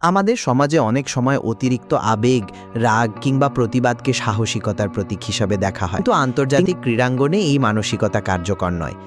আমাদের সমাজে অনেক সময় অতিরিক্ত আবেগ, রাগ কিংবা প্রতিবাদকে সাহসিকতার প্রতীক হিসাবে দেখা হয়, কিন্তু আন্তর্জাতিক ক্রীড়াঙ্গনে এই মানসিকতা কার্যকর নয়।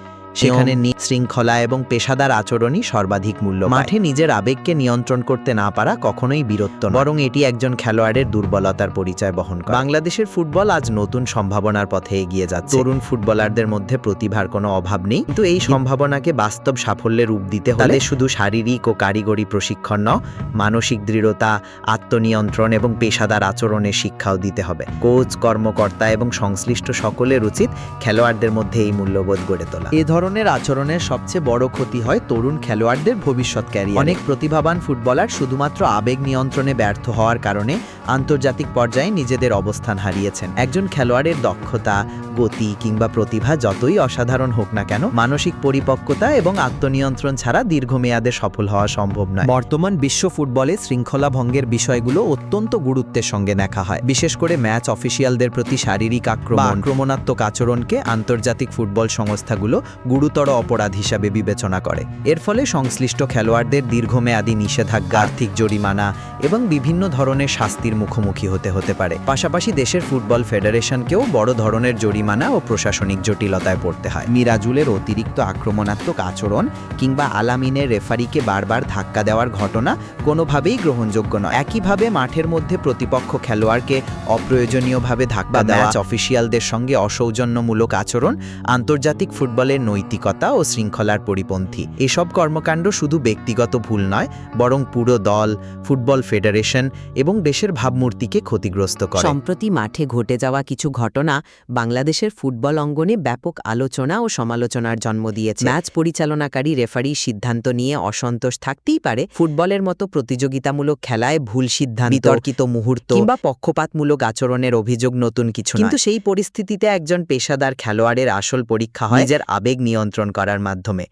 সেখানে শৃঙ্খলা এবং পেশাদার আচরণই সর্বাধিক মূল্য। মাঠে নিজের আবেগকে নিয়ন্ত্রণ করতে না পারা কখনোই বীরত্ব নয়, বরং এটি একজন খেলোয়াড়ের দুর্বলতার পরিচয় বহন করে। বাংলাদেশের ফুটবল আজ নতুন সম্ভাবনার পথে এগিয়ে যাচ্ছে। তরুণ ফুটবলারদের মধ্যে প্রতিভার কোনো অভাব নেই, কিন্তু এই সম্ভাবনাকে বাস্তব সাফল্যে রূপ দিতে হলে শুধু শারীরিক ও কারিগরি প্রশিক্ষণ নয়, মানসিক দৃঢ়তা, আত্মনিয়ন্ত্রণ এবং পেশাদার আচরণের শিক্ষাও দিতে হবে। কোচ, কর্মকর্তা এবং সংশ্লিষ্ট সকলের উচিত খেলোয়াড়দের মধ্যে এই মূল্যবোধ গড়ে তোলা। এ ধরনের আচরণের সবচেয়ে বড় ক্ষতি হয় তরুণ খেলোয়াড়দের ভবিষ্যৎ ক্যারিয়ার। অনেক প্রতিভাবান ফুটবলার শুধুমাত্র আবেগ নিয়ন্ত্রণে ব্যর্থ হওয়ার কারণে আন্তর্জাতিক পর্যায়ে নিজেদের অবস্থান হারিয়েছেন। একজন খেলোয়াড়ের দক্ষতা, গতি কিংবা প্রতিভা যতই অসাধারণ হোক না কেন, মানসিক পরিপক্কতা এবং আত্মনিয়ন্ত্রণ ছাড়া দীর্ঘমেয়াদে সফল হওয়া সম্ভব নয়। বর্তমান বিশ্ব ফুটবলে শৃঙ্খলা ভঙ্গের বিষয়গুলো অত্যন্ত গুরুত্বের সঙ্গে দেখা হয়। বিশেষ করে ম্যাচ অফিসিয়ালদের প্রতি শারীরিক আক্রমণাত্মক আচরণকে আন্তর্জাতিক ফুটবল সংস্থাগুলো গুরুতর অপরাধ হিসাবে বিবেচনা করে। এর ফলে সংশ্লিষ্ট খেলোয়াড়দের দীর্ঘমেয়াদী নিষেধাজ্ঞা, আর্থিক জরিমানা এবং বিভিন্ন ধরনের শাস্তির মুখোমুখি হতে পারে। পাশাপাশি দেশের ফুটবল ফেডারেশনকেও বড় ধরনের জরিমানা ও প্রশাসনিক জটিলতায় পড়তে হয়। মিরাজুলের অতিরিক্ত আক্রমণাত্মক আচরণ কিংবা আলামিনের রেফারিকে বারবার ধাক্কা দেওয়ার ঘটনা কোনোভাবেই গ্রহণযোগ্য নয়। একইভাবে মাঠের মধ্যে প্রতিপক্ষ খেলোয়াড়কে অপ্রয়োজনীয়ভাবে ধাক্কা দেওয়া, ম্যাচ অফিসিয়ালদের সঙ্গে অসৌজন্যমূলক আচরণ আন্তর্জাতিক ফুটবলের নৈতিকতা ও শৃঙ্খলার পরিপন্থী। এসব কর্মকাণ্ড শুধু ব্যক্তিগত ভুল নয়, বরং পুরো দল, ফুটবল ফেডারেশন এবং দেশের ভাবমূর্তিকে ক্ষতিগ্রস্ত করে। সম্প্রতি মাঠে ঘটে যাওয়া কিছু ঘটনা বাংলাদেশের ফুটবল অঙ্গনে ব্যাপক আলোচনা ও সমালোচনার জন্ম দিয়েছে। ম্যাচ পরিচালনাকারী রেফারির সিদ্ধান্ত নিয়ে অসন্তোষ থাকতেই পারে। ফুটবলের মতো প্রতিযোগিতামূলক খেলায় ভুল সিদ্ধান্ত, বিতর্কিত মুহূর্ত কিংবা পক্ষপাতমূলক আচরণের অভিযোগ নতুন কিছু নয়। কিন্তু সেই পরিস্থিতিতে একজন পেশাদার খেলোয়াড়ের আসল পরীক্ষা হয় নিজের আবেগ নিয়ন্ত্রণ করার মাধ্যমে।